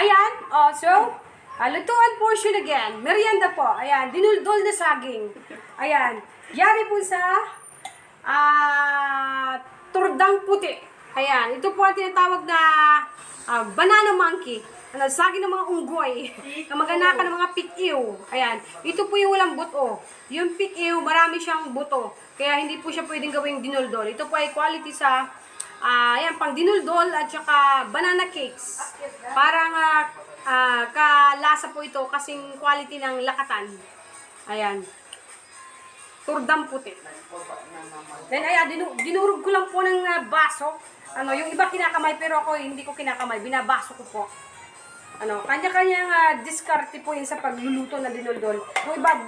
Ayan, lutuan portion again. Merienda po. Ayan, dinuldol na saging. Ayan, yari po sa turdang puti. Ayan, ito po ang tinatawag na banana monkey. Saging ng mga unggoy. Kamag-anakan ng mga pikiw. Ayan, ito po yung walang buto. Yung pikiw, marami siyang buto. Kaya hindi po siya pwedeng gawing dinuldol. Ito po ay quality sa ayan, pang dinuldol at saka banana cakes. Parang kalasa po ito kasing quality ng lakatan. Ayan. Turdang puti. Then ayan, dinurog ko lang po ng baso. Yung iba kinakamay pero ako hindi ko kinakamay. Binabaso ko po. Kanya-kanyang diskarte po yun sa pagluluto na dinuldol. Yung iba,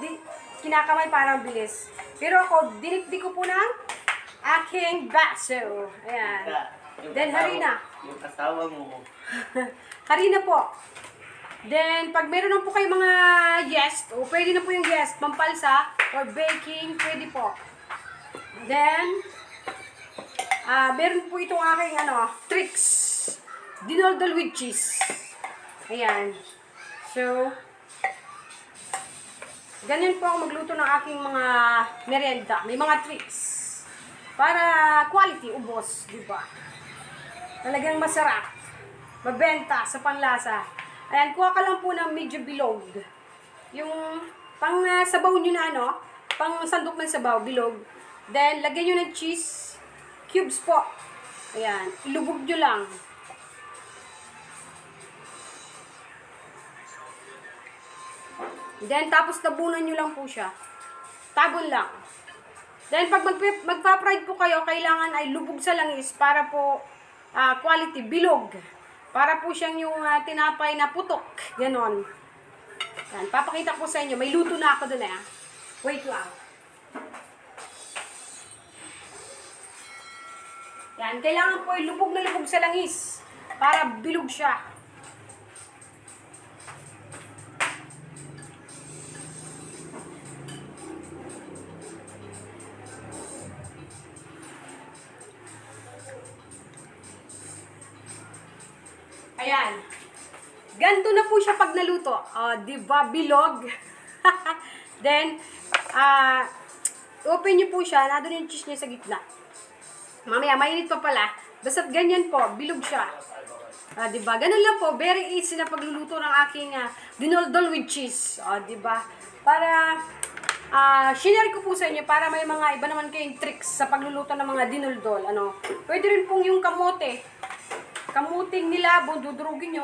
kinakamay parang bilis. Pero ako, dinikdik ko po ng aking baso. Ayan. Then, harina. Yung asawa mo. Harina po. Then, pag meron na po kayo mga yeast, pwede na po yung yeast, pampalsa, or baking, pwede po. Then, meron po itong aking, tricks. Dinuldol with cheese. Ayan. So, ganyan po ako magluto ng aking mga merienda. May mga tricks. Para quality, ubos, di ba? Talagang masarap. Mabenta sa panlasa. Ayan, kuha ka lang po ng medyo bilog. Yung pang sabaw nyo na pang sandok ng sabaw, bilog. Then, lagyan nyo ng cheese cubes po. Ayan, ilubog nyo lang. Then, tapos tabunan nyo lang po siya. Tabon lang. Then, pag magpa-fried po kayo, kailangan ay lubog sa langis para po quality, bilog. Para po siyang yung tinapay na putok. Ganon. Yan, papakita ko sa inyo. May luto na ako dun Wait lang. Yan, kailangan po ay lubog na lubog sa langis. Para bilog siya. Ayan. Ganto na po siya pag naluto. Diba? Bilog. Then, open nyo po siya. Nandun yung cheese niya sa gitna. Mamaya, mainit pa pala. Basta't ganyan po. Bilog siya. Diba? Ganun lang po. Very easy na pagluluto ng aking dinuldol with cheese. Diba? Para, share ko po sa inyo para may mga iba naman kayong tricks sa pagluluto ng mga dinuldol. Pwede rin pong yung kamote. Kamuting nilabon, dudurugin nyo.